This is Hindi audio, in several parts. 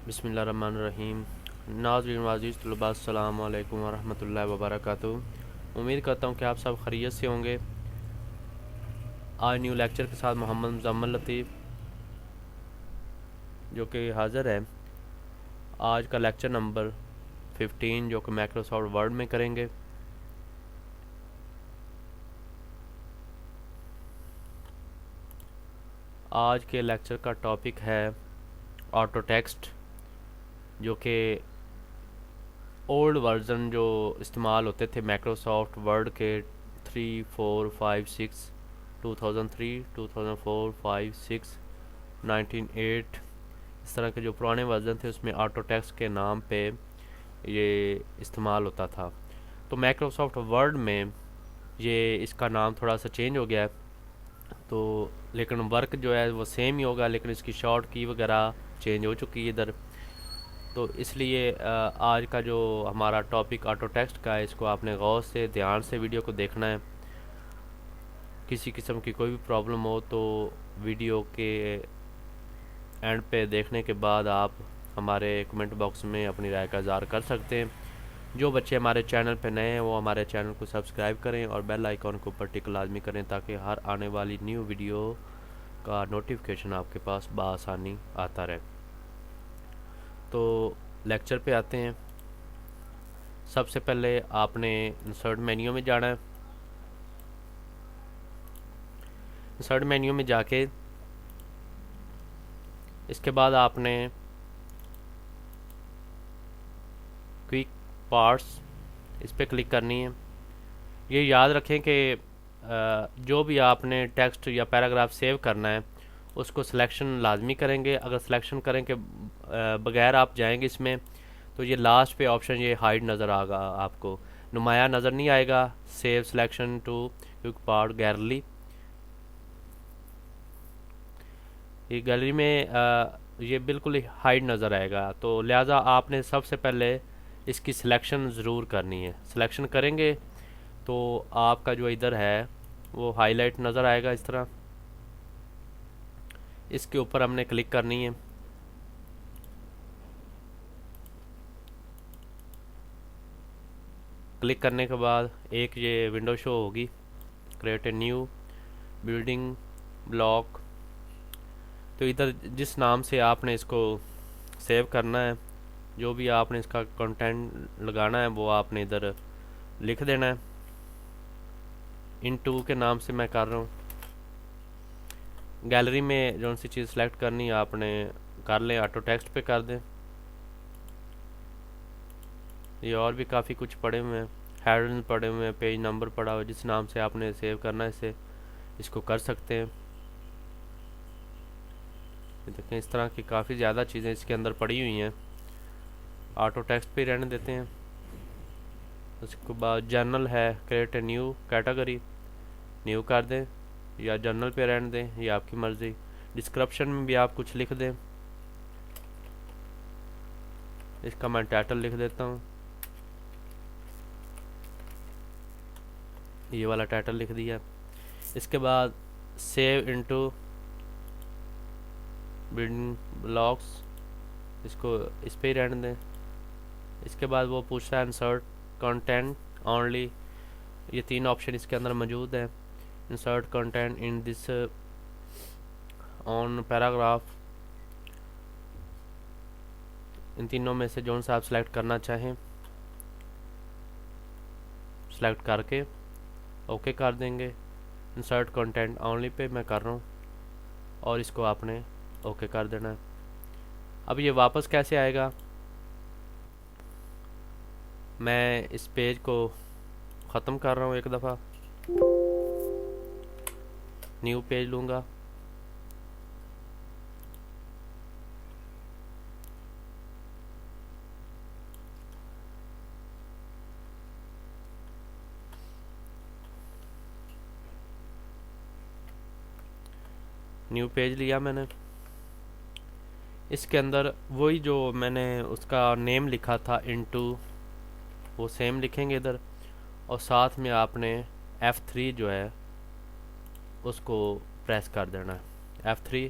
बिस्मिल्लाहिर्रहमानिर्रहीम। नाज़रीन वाज़ीज़ तलबा अस्सलामु अलैकुम वरहमतुल्लाहि वबरकातुहू। उम्मीद करता हूँ कि आप सब खैरियत से होंगे। आज न्यू लेक्चर के साथ मोहम्मद मुज़म्मिल लतीफ़ जो कि हाज़िर है। आज का लेक्चर नंबर 15 जो कि माइक्रोसॉफ्ट वर्ड में करेंगे। आज के लेक्चर का टॉपिक है ऑटो टेक्स्ट, जो कि ओल्ड वर्जन जो इस्तेमाल होते थे माइक्रोसॉफ्ट वर्ड के 3, 4, 5, 6, 2003, 2004, 5, 6, 1908 इस तरह के जो पुराने वर्जन थे उसमें ऑटो टेक्स्ट के नाम पे ये इस्तेमाल होता था। तो माइक्रोसॉफ्ट वर्ड में ये इसका नाम थोड़ा सा चेंज हो गया है, तो लेकिन वर्क जो है वो सेम ही होगा, लेकिन इसकी शॉर्ट की वगैरह चेंज हो चुकी है इधर। तो इसलिए आज का जो हमारा टॉपिक ऑटो टेक्स्ट का है, इसको आपने गौर से ध्यान से वीडियो को देखना है। किसी किस्म की कोई भी प्रॉब्लम हो तो वीडियो के एंड पे देखने के बाद आप हमारे कमेंट बॉक्स में अपनी राय का इज़हार कर सकते हैं। जो बच्चे हमारे चैनल पे नए हैं वो हमारे चैनल को सब्सक्राइब करें और बेल आइकॉन को ऊपर टिक लाजमी करें, ताकि हर आने वाली न्यू वीडियो का नोटिफिकेशन आपके पास बआसानी आता रहे। तो लेक्चर पे आते हैं। सबसे पहले आपने इंसर्ट मेन्यू में जाना है। इंसर्ट मेन्यू में जाके इसके बाद आपने क्विक पार्ट्स इस पर क्लिक करनी है। ये याद रखें कि जो भी आपने टेक्स्ट या पैराग्राफ सेव करना है उसको सिलेक्शन लाजमी करेंगे। अगर सिलेक्शन करें के बगैर आप जाएंगे इसमें, तो ये लास्ट पे ऑप्शन ये हाइड नज़र आएगा, आपको नुमाया नज़र नहीं आएगा। Save selection to quick part gallery, ये गैलरी में ये बिल्कुल ही हाइड नज़र आएगा। तो लिहाजा आपने सबसे पहले इसकी सिलेक्शन ज़रूर करनी है। सिलेक्शन करेंगे तो आपका जो इधर है वो हाईलाइट नज़र आएगा इस तरह। इसके ऊपर हमने क्लिक करनी है। क्लिक करने के बाद एक ये विंडो शो होगी, create a new building block. तो इधर जिस नाम से आपने इसको सेव करना है, जो भी आपने इसका कंटेंट लगाना है वो आपने इधर लिख देना है। इन टू के नाम से मैं कर रहा हूँ। गैलरी में जो सी चीज़ सेलेक्ट करनी है आपने कर लें, ऑटो टेक्स्ट पे कर दें। ये और भी काफ़ी कुछ पड़े हुए हैं, हेडर पड़े हुए हैं, पेज नंबर पड़ा हुआ है। जिस नाम से आपने सेव करना है इसे इसको कर सकते हैं। देखें इस तरह की काफ़ी ज़्यादा चीज़ें इसके अंदर पड़ी हुई हैं। ऑटो टेक्स्ट पे रहने देते हैं। उसके बाद जर्नल है, create a new category, new कर दें या जर्नल पे रहने दें, ये आपकी मर्ज़ी। डिस्क्रिप्शन में भी आप कुछ लिख दें। इसका मैं टाइटल लिख देता हूँ, ये वाला टाइटल लिख दिया। इसके बाद सेव इनटू बिल्डिंग ब्लॉक्स, इसको इस पे ही रहने दें। इसके बाद वो पूछता है इंसर्ट कंटेंट ओनली, ये 3 ऑप्शन इसके अंदर मौजूद है। Insert content in this on paragraph, इन तीनों में से जो सा आप सेलेक्ट करना चाहें सेलेक्ट करके ओके कर देंगे। इंसर्ट कंटेंट ओनली पे मैं कर रहा हूँ और इसको आपने ओके कर देना है। अब ये वापस कैसे आएगा, मैं इस पेज को ख़त्म कर रहा हूँ, एक दफ़ा न्यू पेज लूँगा। न्यू पेज लिया मैंने। इसके अंदर वही जो मैंने उसका नेम लिखा था इनटू, वो सेम लिखेंगे इधर, और साथ में आपने F3 जो है उसको प्रेस कर देना है। F3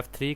F3